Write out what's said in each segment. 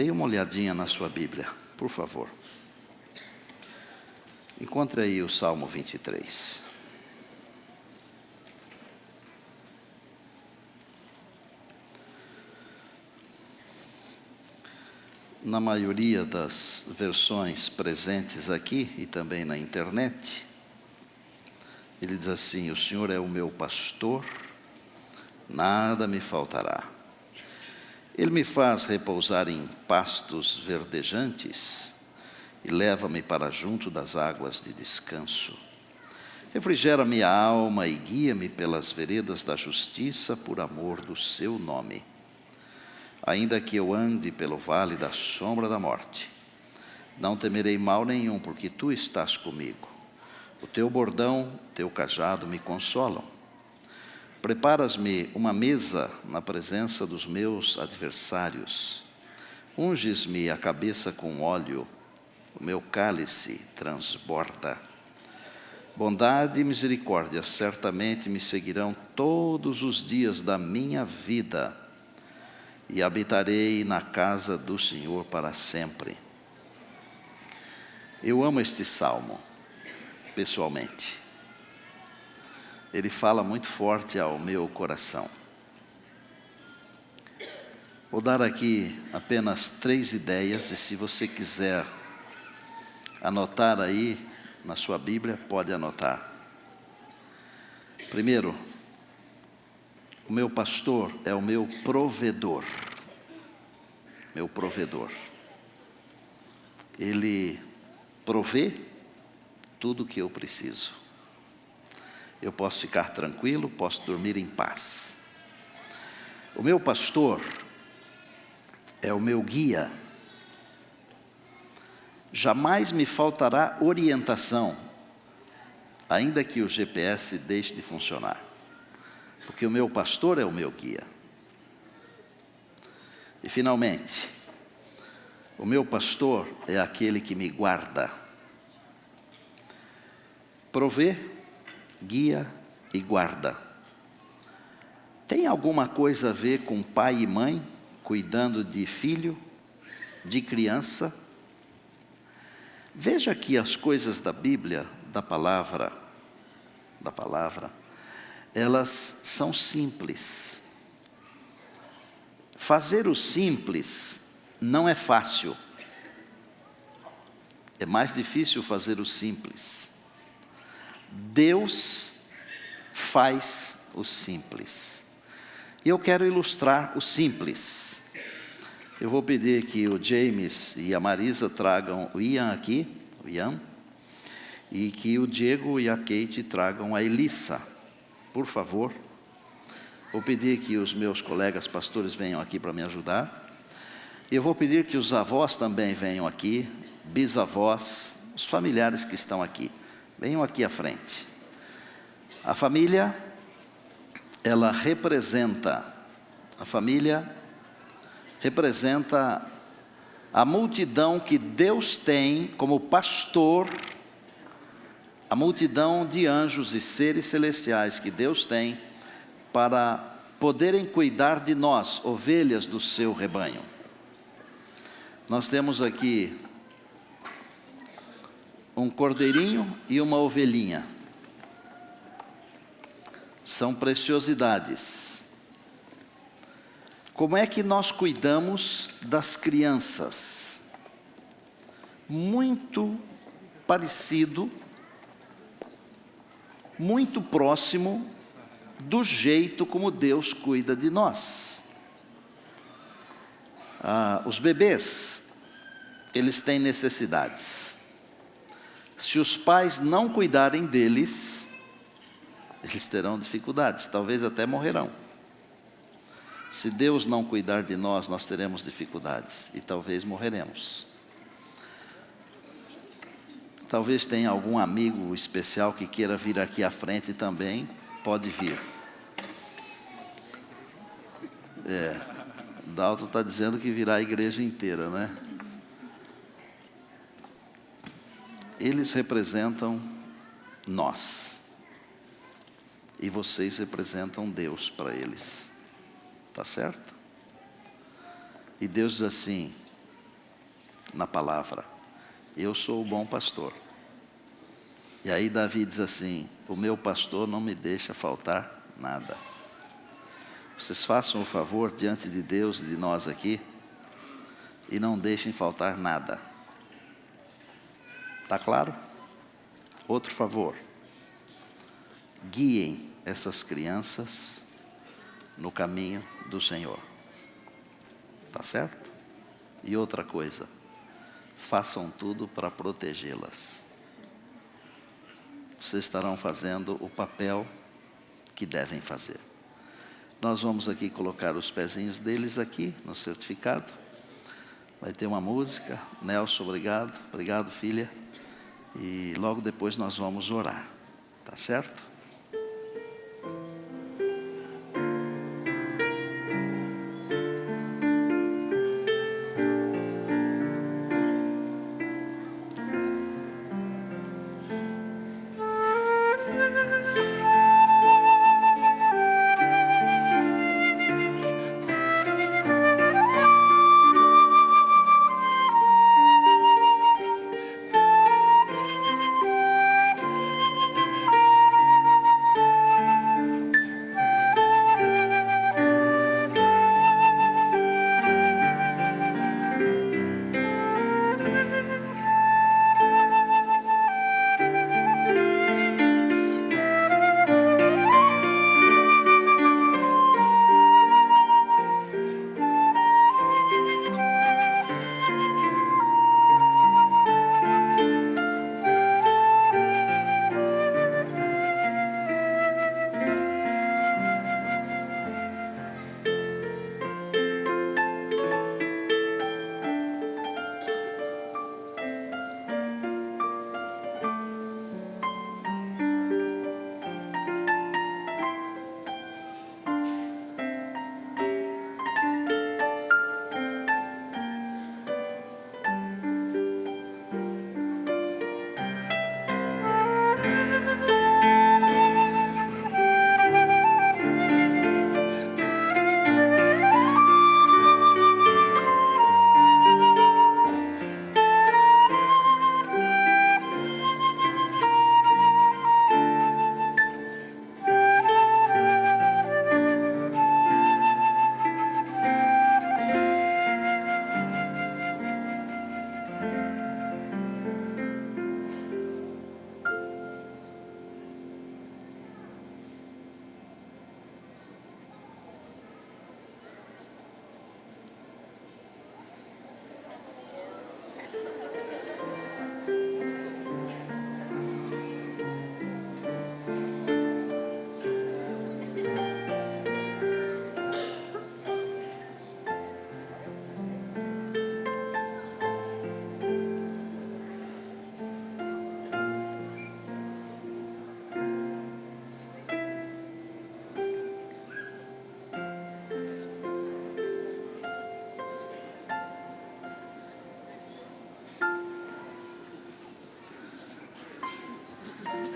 Dê uma olhadinha na sua Bíblia, por favor. Encontre aí o Salmo 23. Na maioria das versões presentes aqui e também na internet, ele diz assim: o Senhor é o meu pastor, nada me faltará. Ele me faz repousar em pastos verdejantes e leva-me para junto das águas de descanso. Refrigera minha alma e guia-me pelas veredas da justiça por amor do seu nome. Ainda que eu ande pelo vale da sombra da morte, não temerei mal nenhum, porque tu estás comigo. O teu bordão, teu cajado me consolam. Preparas-me uma mesa na presença dos meus adversários. Unges-me a cabeça com óleo, o meu cálice transborda. Bondade e misericórdia certamente me seguirão todos os dias da minha vida, e habitarei na casa do Senhor para sempre. Eu amo este salmo, pessoalmente. Ele fala muito forte ao meu coração. Vou dar aqui apenas 3 ideias, e se você quiser anotar aí na sua Bíblia, pode anotar. Primeiro, o meu pastor é o meu provedor. Meu provedor. Ele provê tudo o que eu preciso. Eu posso ficar tranquilo, posso dormir em paz. O meu pastor é o meu guia. Jamais me faltará orientação, ainda que o GPS deixe de funcionar, porque o meu pastor é o meu guia. E finalmente, o meu pastor é aquele que me guarda. Provê, guia e guarda. Tem alguma coisa a ver com pai e mãe cuidando de filho, de criança? Veja que as coisas da Bíblia, da palavra, elas são simples. Fazer o simples não é fácil. É mais difícil fazer o simples. Deus faz o simples. E eu quero ilustrar o simples. Eu vou pedir que o James e a Marisa tragam o Ian aqui, e que o Diego e a Kate tragam a Elissa, por favor. Vou pedir que os meus colegas pastores venham aqui para me ajudar. E eu vou pedir que os avós também venham aqui, bisavós, os familiares que estão aqui. Venham aqui à frente. A família, ela representa a multidão que Deus tem como pastor, a multidão de anjos e seres celestiais que Deus tem para poderem cuidar de nós, ovelhas do seu rebanho. Nós temos aqui um cordeirinho e uma ovelhinha. São preciosidades. Como é que nós cuidamos das crianças? Muito parecido, muito próximo do jeito como Deus cuida de nós. Os bebês, eles têm necessidades. Se os pais não cuidarem deles, eles terão dificuldades, talvez até morrerão. Se Deus não cuidar de nós, nós teremos dificuldades e talvez morreremos. Talvez tenha algum amigo especial que queira vir aqui à frente também, pode vir. Dalton está dizendo que virá a igreja inteira, né? Eles representam nós. E vocês representam Deus para eles. Tá certo? E Deus diz assim: na palavra. Eu sou o bom pastor. E aí Davi diz assim: o meu pastor não me deixa faltar nada. Vocês façam o favor diante de Deus e de nós aqui, e não deixem faltar nada. Está claro? Outro favor. Guiem essas crianças no caminho do Senhor. Está certo? E outra coisa. Façam tudo para protegê-las. Vocês estarão fazendo o papel que devem fazer. Nós vamos aqui colocar os pezinhos deles aqui no certificado. Vai ter uma música. Nelson, obrigado. Obrigado, filha. E logo depois nós vamos orar. Tá certo?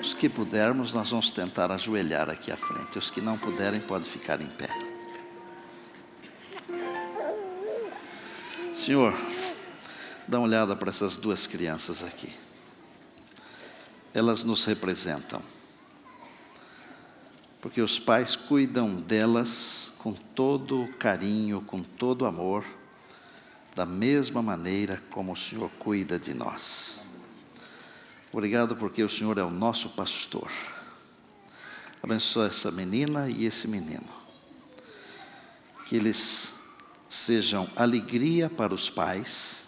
Os que pudermos, nós vamos tentar ajoelhar aqui à frente. Os que não puderem, podem ficar em pé. Senhor, dá uma olhada para essas duas crianças aqui. Elas nos representam. Porque os pais cuidam delas com todo carinho, com todo amor, da mesma maneira como o Senhor cuida de nós. Obrigado porque o Senhor é o nosso pastor. Abençoa essa menina e esse menino. Que eles sejam alegria para os pais,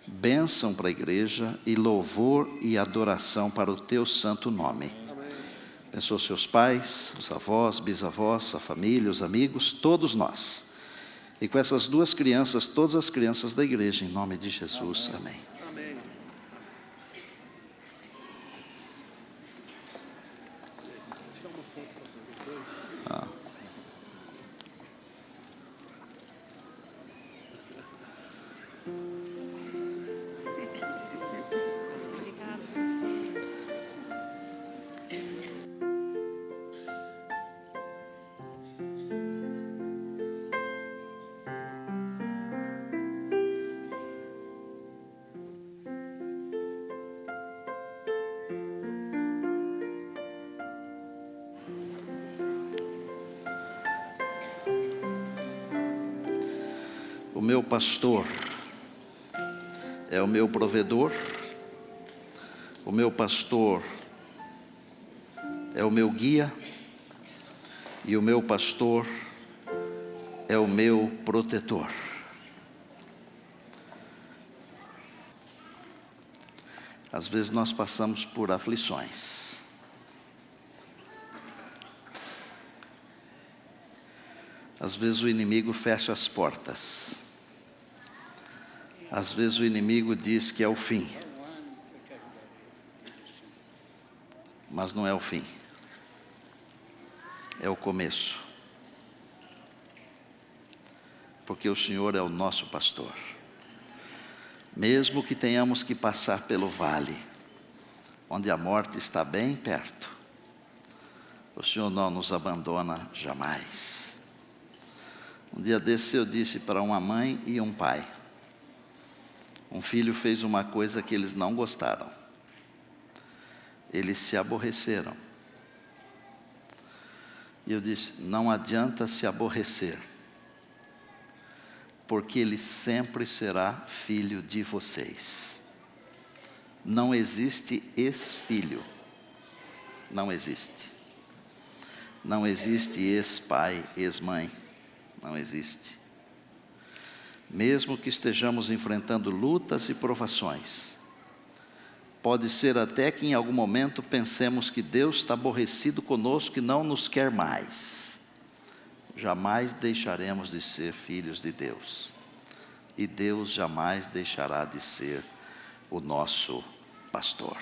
bênção para a igreja e louvor e adoração para o teu santo nome. Amém. Abençoa os seus pais, os avós, bisavós, a família, os amigos, todos nós. E com essas duas crianças, todas as crianças da igreja, em nome de Jesus. Amém. Amém. O meu pastor é o meu provedor, o meu pastor é o meu guia, e o meu pastor é o meu protetor. Às vezes nós passamos por aflições. Às vezes o inimigo fecha as portas. Às vezes o inimigo diz que é o fim. Mas não é o fim. É o começo. Porque o Senhor é o nosso pastor. Mesmo que tenhamos que passar pelo vale, onde a morte está bem perto, o Senhor não nos abandona jamais. Um dia desse eu disse para uma mãe e um pai: um filho fez uma coisa que eles não gostaram. Eles se aborreceram. E eu disse: não adianta se aborrecer, porque ele sempre será filho de vocês. Não existe ex-filho. Não existe. Não existe ex-pai, ex-mãe. Não existe. Mesmo que estejamos enfrentando lutas e provações, pode ser até que em algum momento pensemos que Deus está aborrecido conosco e não nos quer mais. Jamais deixaremos de ser filhos de Deus. E Deus jamais deixará de ser o nosso pastor.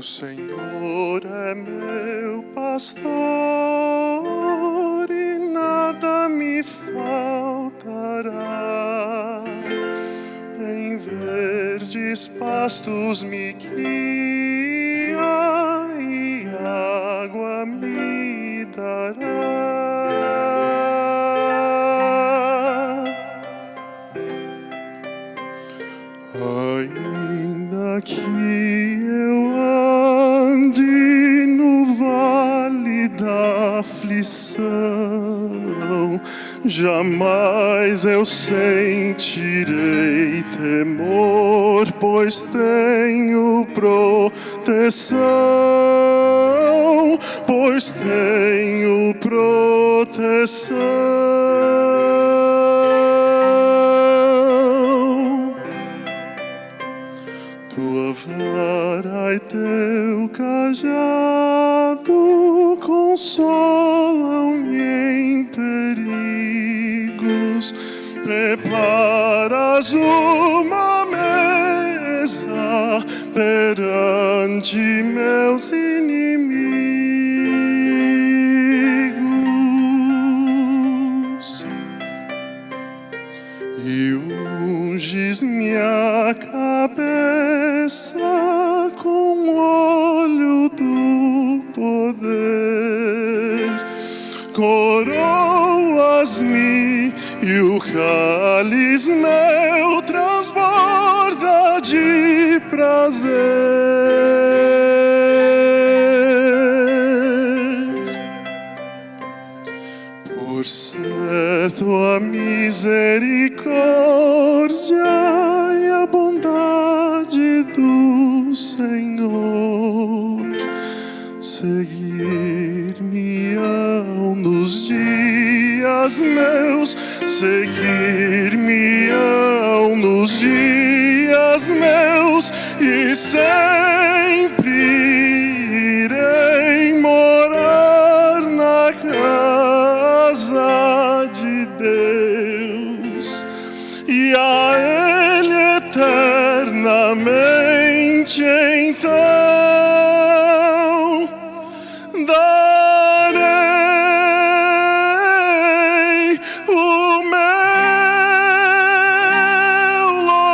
Senhor é meu pastor e nada me faltará. Em verdes pastos me guia e água me dará. Ainda que eu ande no vale da aflição, jamais eu sentirei temor, pois tenho proteção, pois tenho proteção. Tua vara e teu cajado consolam-me em perigos. Preparas uma mesa perante meus inimigos. E unges minha cabeça com óleo do poder, coroas-me e o cálice meu transborda de prazer. Por certo a misericórdia e a bondade do Senhor seguir-me-ão nos dias meus, seguir-me-ão nos dias meus, e sempre irei morar na casa de Deus, e a Ele eternamente então darei o meu louvor.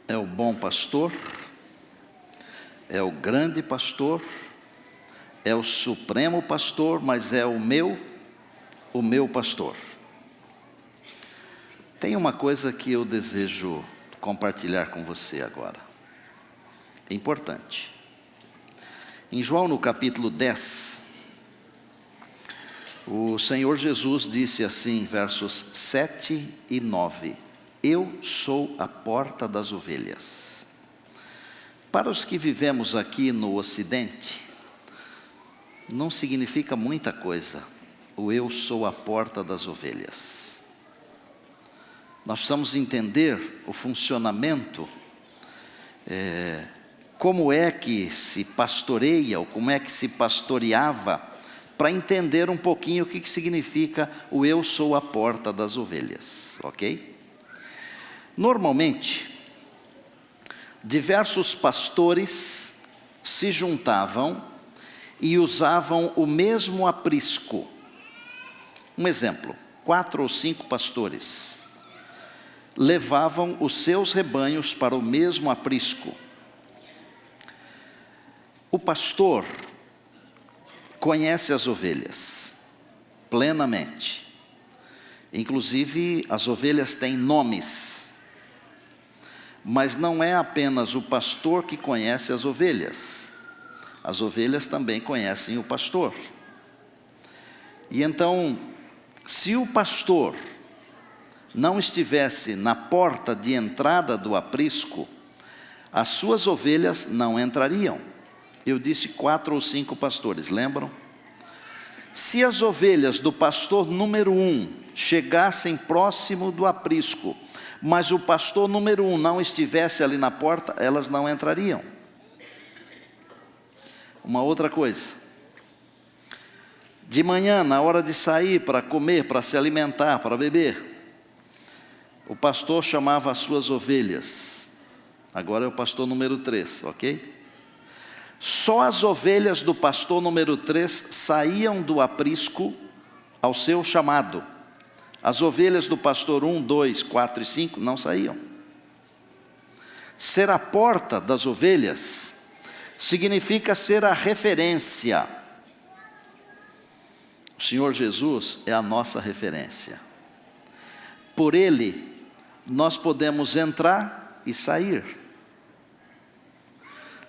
É o bom pastor, é o grande pastor, é o supremo pastor, mas é o meu pastor. Tem uma coisa que eu desejo compartilhar com você agora, é importante. Em João, no capítulo 10, o Senhor Jesus disse assim, versos 7 e 9: Eu sou a porta das ovelhas. Para os que vivemos aqui no Ocidente, não significa muita coisa o eu sou a porta das ovelhas. Nós precisamos entender o funcionamento, como é que se pastoreia, ou como é que se pastoreava, para entender um pouquinho o que significa o eu sou a porta das ovelhas, ok? Normalmente, diversos pastores se juntavam e usavam o mesmo aprisco. Um exemplo, 4 ou 5 pastores levavam os seus rebanhos para o mesmo aprisco. O pastor conhece as ovelhas plenamente. Inclusive, as ovelhas têm nomes. Mas não é apenas o pastor que conhece as ovelhas também conhecem o pastor. E então, se o pastor não estivesse na porta de entrada do aprisco, as suas ovelhas não entrariam. Eu disse 4 ou 5 pastores, lembram? Se as ovelhas do pastor número 1 chegassem próximo do aprisco, mas o pastor número 1 não estivesse ali na porta, elas não entrariam. uma outra coisa. De manhã, na hora de sair para comer, para se alimentar, para beber, o pastor chamava as suas ovelhas. Agora é o pastor número 3, ok? Só as ovelhas do pastor número 3 saíam do aprisco ao seu chamado. As ovelhas do pastor 1, 2, 4 e 5 não saíam. Ser a porta das ovelhas significa ser a referência. O Senhor Jesus é a nossa referência. Por Ele, nós podemos entrar e sair.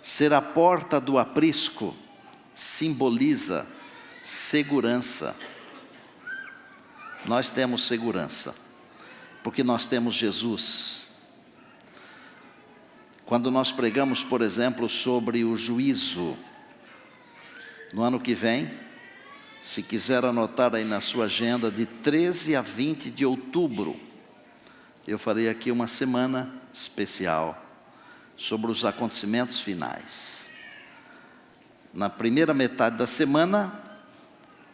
Ser a porta do aprisco simboliza segurança. Nós temos segurança, porque nós temos Jesus. Quando nós pregamos, por exemplo, sobre o juízo, no ano que vem, se quiser anotar aí na sua agenda, de 13 a 20 de outubro, eu farei aqui uma semana especial sobre os acontecimentos finais. Na primeira metade da semana,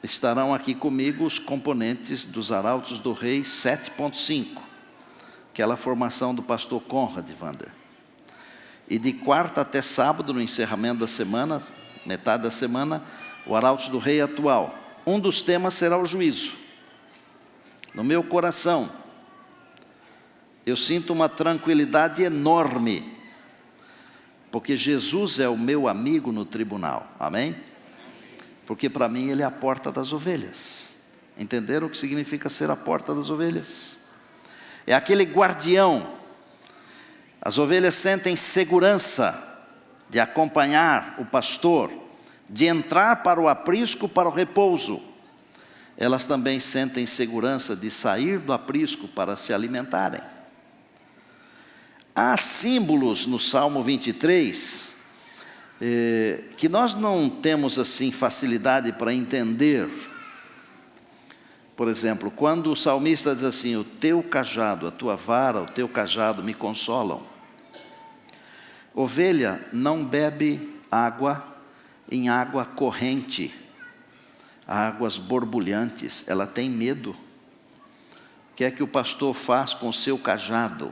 estarão aqui comigo os componentes dos Arautos do Rei 7.5, aquela formação do pastor Conrad Vander. E de quarta até sábado, no encerramento da semana, metade da semana, o Arautos do Rei atual. Um dos temas será o juízo. No meu coração, eu sinto uma tranquilidade enorme, porque Jesus é o meu amigo no tribunal, amém? Porque para mim Ele é a porta das ovelhas. Entenderam o que significa ser a porta das ovelhas? É aquele guardião. As ovelhas sentem segurança de acompanhar o pastor, de entrar para o aprisco, para o repouso. Elas também sentem segurança de sair do aprisco para se alimentarem. Há símbolos no Salmo 23, que nós não temos assim facilidade para entender. Por exemplo, quando o salmista diz assim: o teu cajado, a tua vara, o teu cajado me consolam. Ovelha não bebe água em água corrente, águas borbulhantes, ela tem medo. O que é que o pastor faz com o seu cajado?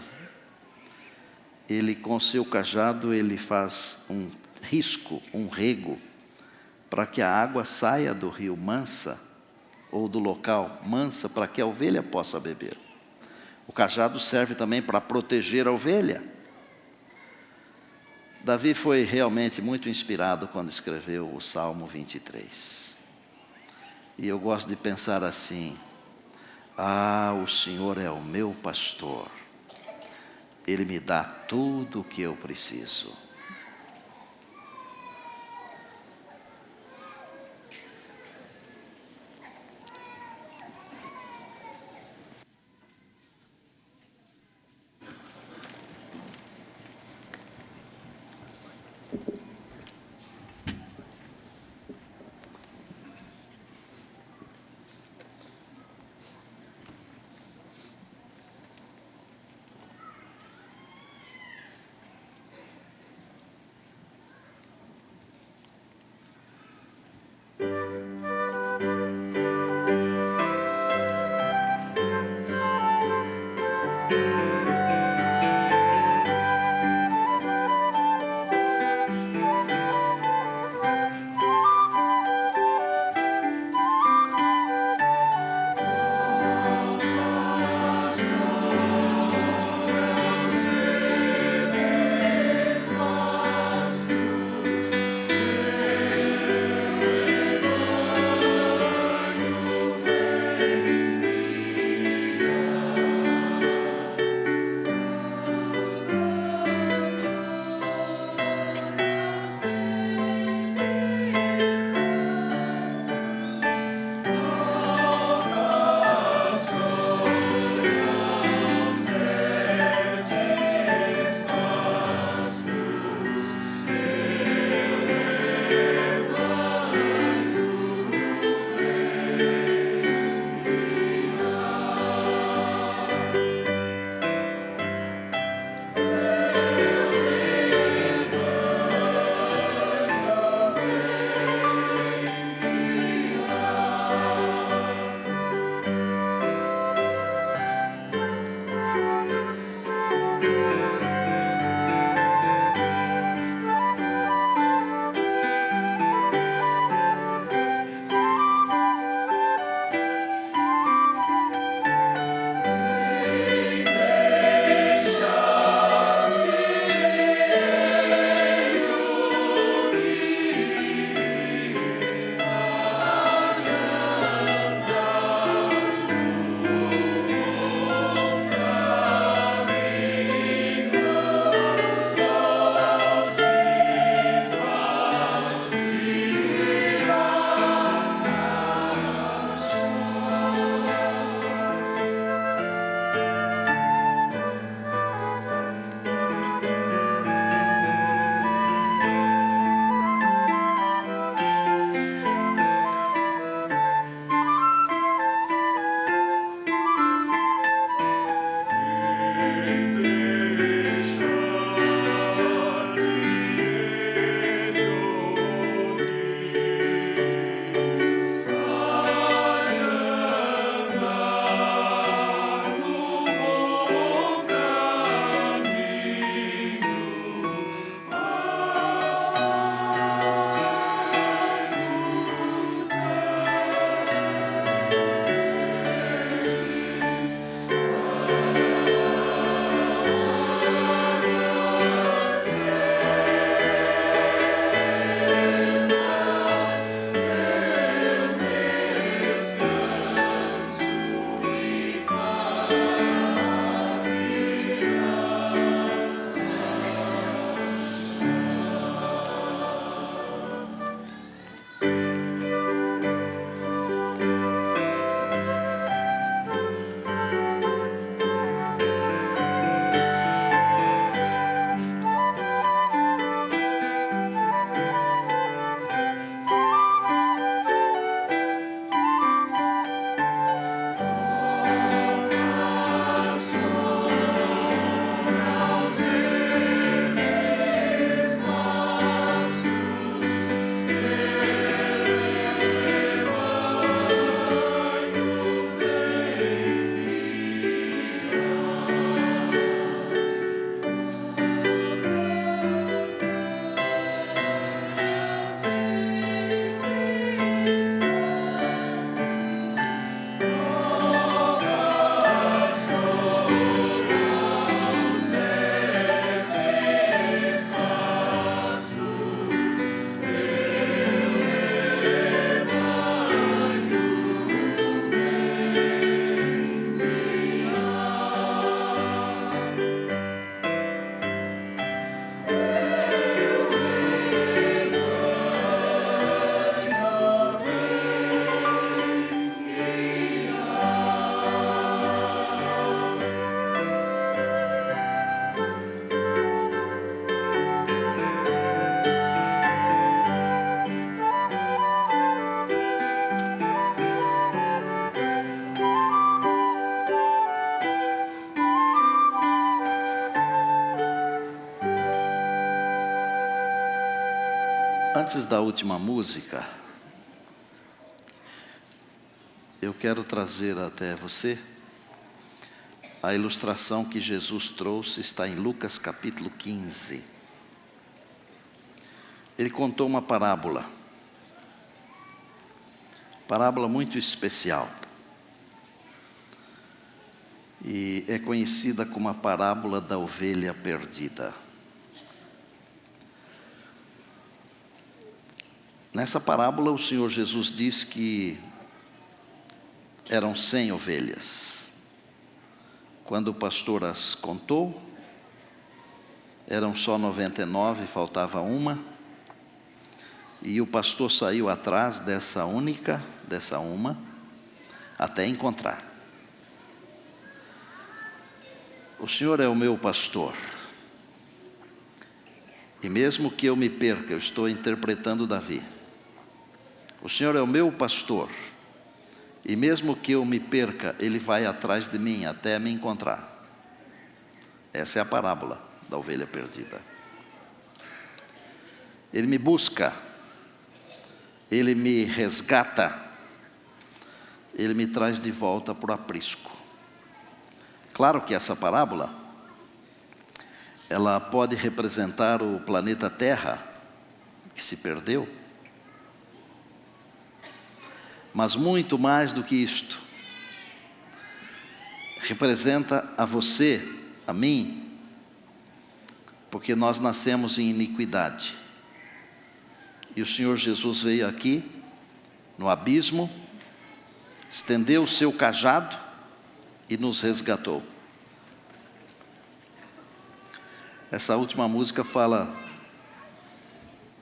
Ele, com o seu cajado, ele faz um risco, um rego, para que a água saia do rio mansa, ou do local mansa, para que a ovelha possa beber. O cajado serve também para proteger a ovelha. Davi foi realmente muito inspirado quando escreveu o Salmo 23. E eu gosto de pensar assim: o Senhor é o meu pastor, Ele me dá tudo o que eu preciso. Antes da última música, eu quero trazer até você a ilustração que Jesus trouxe, está em Lucas capítulo 15. Ele contou uma parábola muito especial. E é conhecida como a parábola da ovelha perdida. Nessa parábola, o Senhor Jesus diz que eram 100 ovelhas. Quando o pastor as contou, eram só 99, faltava uma. E o pastor saiu atrás dessa uma, até encontrar. O Senhor é o meu pastor. E mesmo que eu me perca, eu estou interpretando Davi. O Senhor é o meu pastor. E mesmo que eu me perca, Ele vai atrás de mim até me encontrar. Essa é a parábola da ovelha perdida. Ele me busca. Ele me resgata. Ele me traz de volta para o aprisco. Claro que essa parábola, ela pode representar o planeta Terra, que se perdeu. Mas muito mais do que isto, representa a você, a mim, porque nós nascemos em iniquidade. E o Senhor Jesus veio aqui, no abismo, estendeu o seu cajado e nos resgatou. Essa última música fala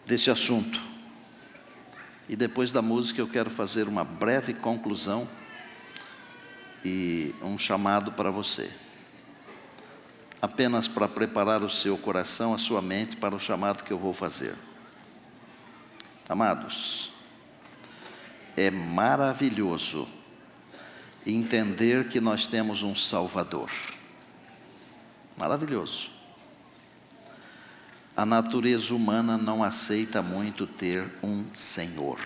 desse assunto. E depois da música eu quero fazer uma breve conclusão e um chamado para você. Apenas para preparar o seu coração, a sua mente para o chamado que eu vou fazer. Amados, é maravilhoso entender que nós temos um Salvador. Maravilhoso. A natureza humana não aceita muito ter um Senhor.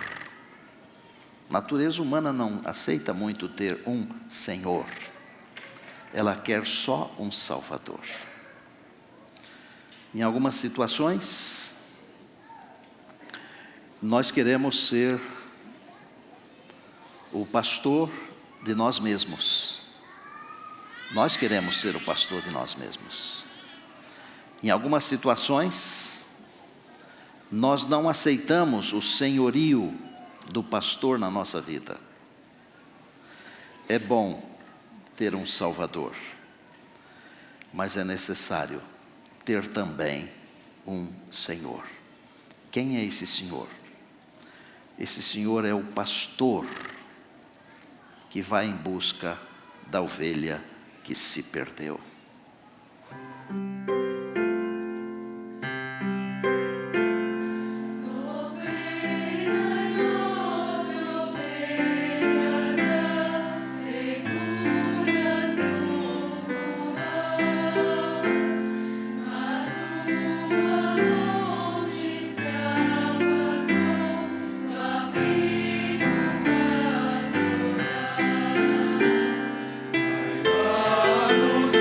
A natureza humana não aceita muito ter um Senhor. Ela quer só um Salvador. Em algumas situações, nós queremos ser o pastor de nós mesmos. Nós queremos ser o pastor de nós mesmos. Em algumas situações, nós não aceitamos o senhorio do pastor na nossa vida. É bom ter um Salvador, mas é necessário ter também um Senhor. Quem é esse Senhor? Esse Senhor é o pastor que vai em busca da ovelha que se perdeu. Nos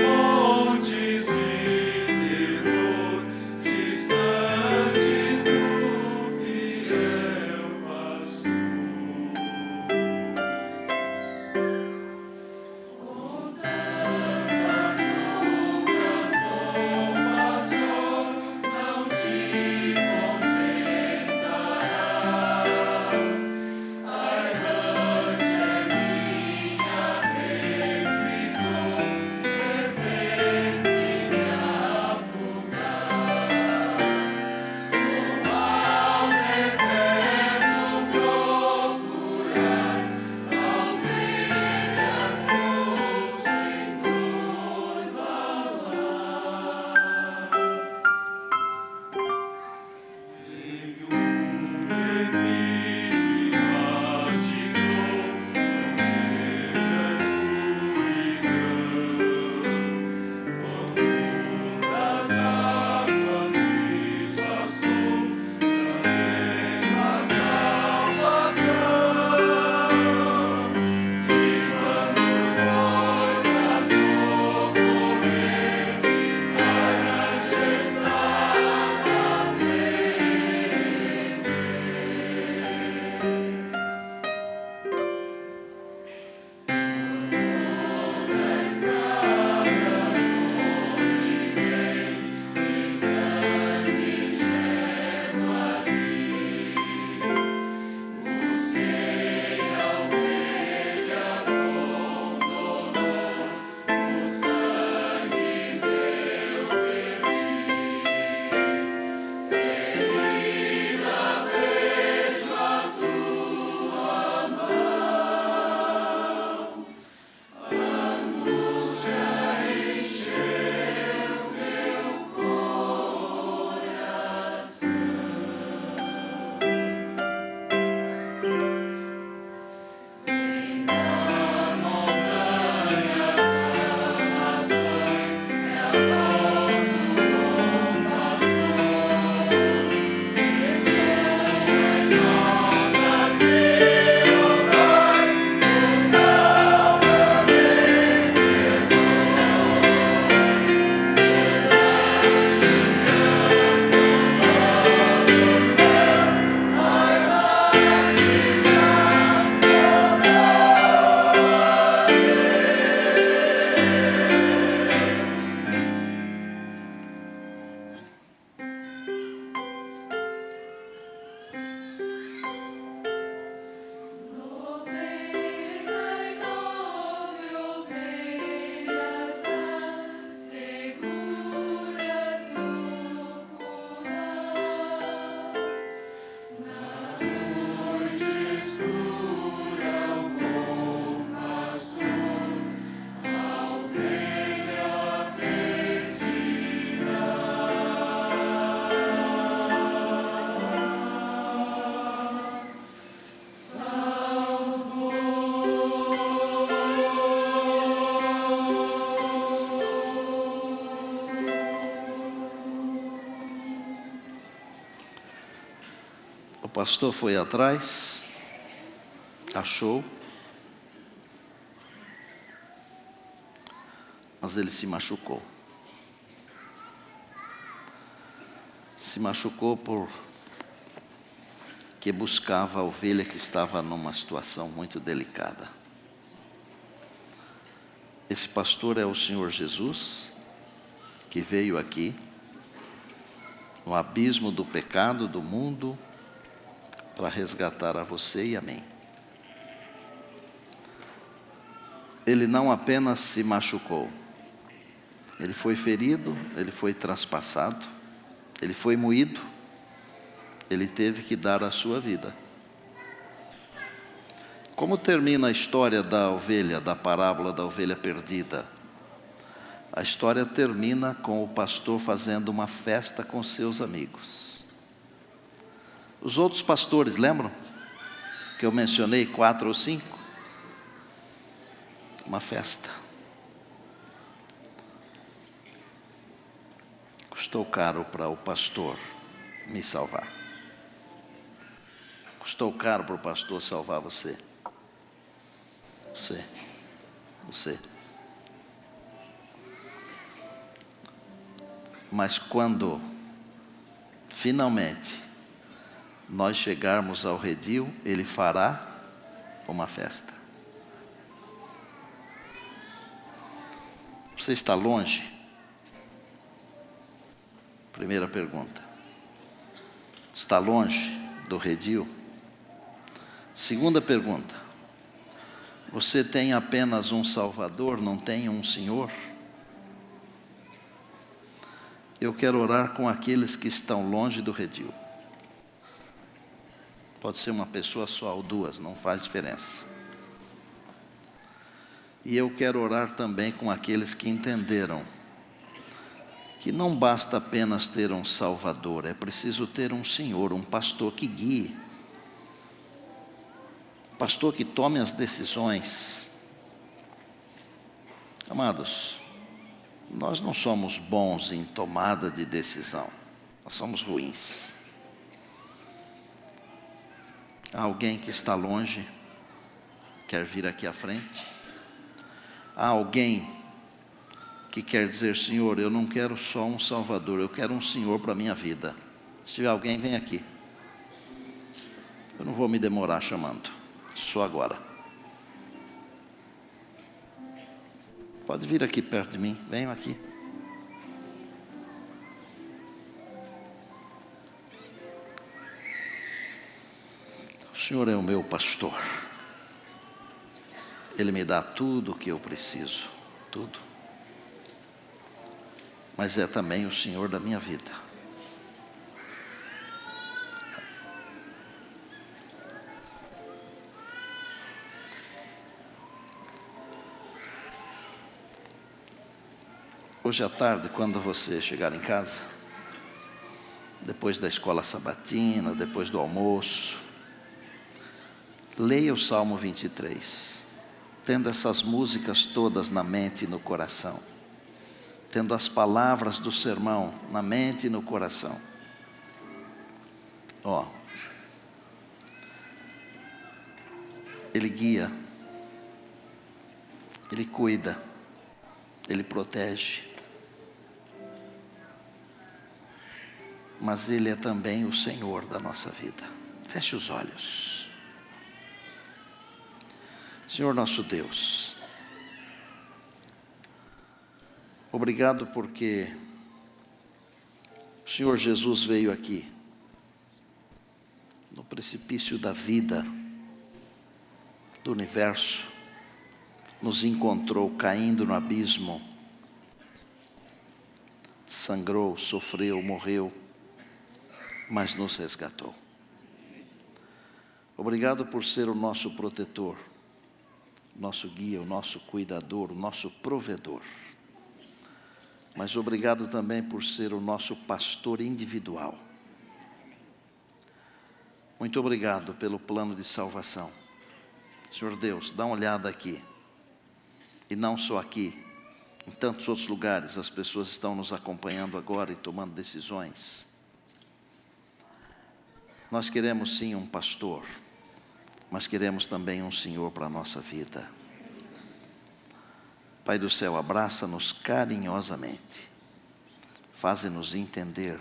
pastor foi atrás, achou, mas ele se machucou. Se machucou porque buscava a ovelha que estava numa situação muito delicada. Esse pastor é o Senhor Jesus, que veio aqui, no abismo do pecado do mundo, para resgatar a você e a mim. Ele não apenas se machucou, ele foi ferido, ele foi traspassado, ele foi moído, ele teve que dar a sua vida. Como termina a história da ovelha, da parábola da ovelha perdida? A história termina com o pastor fazendo uma festa com seus amigos. Os outros pastores, lembram? Que eu mencionei 4 ou 5? Uma festa. Custou caro para o pastor me salvar. Custou caro para o pastor salvar você. Você. Mas quando finalmente nós chegarmos ao redil, ele fará uma festa. Você está longe? Primeira pergunta. Está longe do redil? Segunda pergunta. Você tem apenas um Salvador, não tem um Senhor? Eu quero orar com aqueles que estão longe do redil. Pode ser uma pessoa só ou 2, não faz diferença. E eu quero orar também com aqueles que entenderam que não basta apenas ter um Salvador, é preciso ter um Senhor, um pastor que guie. Pastor que tome as decisões. Amados, nós não somos bons em tomada de decisão, nós somos ruins. Há alguém que está longe, quer vir aqui à frente? Há alguém que quer dizer: Senhor, eu não quero só um Salvador, eu quero um Senhor para a minha vida. Se tiver alguém, vem aqui. Eu não vou me demorar chamando. Só agora. Pode vir aqui perto de mim. Venham aqui. O Senhor é o meu pastor. Ele me dá tudo o que eu preciso. Tudo. Mas é também o Senhor da minha vida. Hoje à tarde, quando você chegar em casa, depois da escola sabatina, depois do almoço, leia o Salmo 23, tendo essas músicas todas na mente e no coração, tendo as palavras do sermão na mente e no coração. Ele guia, Ele cuida, Ele protege. Mas Ele é também o Senhor da nossa vida. Feche os olhos. Senhor nosso Deus, obrigado porque o Senhor Jesus veio aqui, no precipício da vida, do universo, nos encontrou caindo no abismo, sangrou, sofreu, morreu, mas nos resgatou. Obrigado por ser o nosso protetor, nosso guia, o nosso cuidador, o nosso provedor. Mas obrigado também por ser o nosso pastor individual. Muito obrigado pelo plano de salvação. Senhor Deus, dá uma olhada aqui. E não só aqui, em tantos outros lugares, as pessoas estão nos acompanhando agora e tomando decisões. Nós queremos sim um pastor, mas queremos também um Senhor para a nossa vida. Pai do céu, abraça-nos carinhosamente, faze-nos entender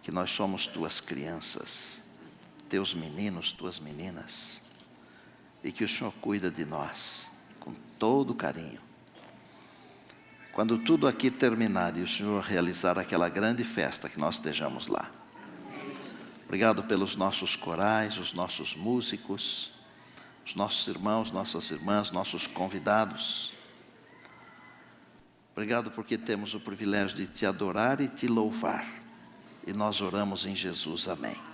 que nós somos tuas crianças, teus meninos, tuas meninas, e que o Senhor cuida de nós com todo carinho. Quando tudo aqui terminar e o Senhor realizar aquela grande festa, que nós estejamos lá. Obrigado pelos nossos corais, os nossos músicos, os nossos irmãos, nossas irmãs, nossos convidados. Obrigado porque temos o privilégio de te adorar e te louvar. E nós oramos em Jesus, amém.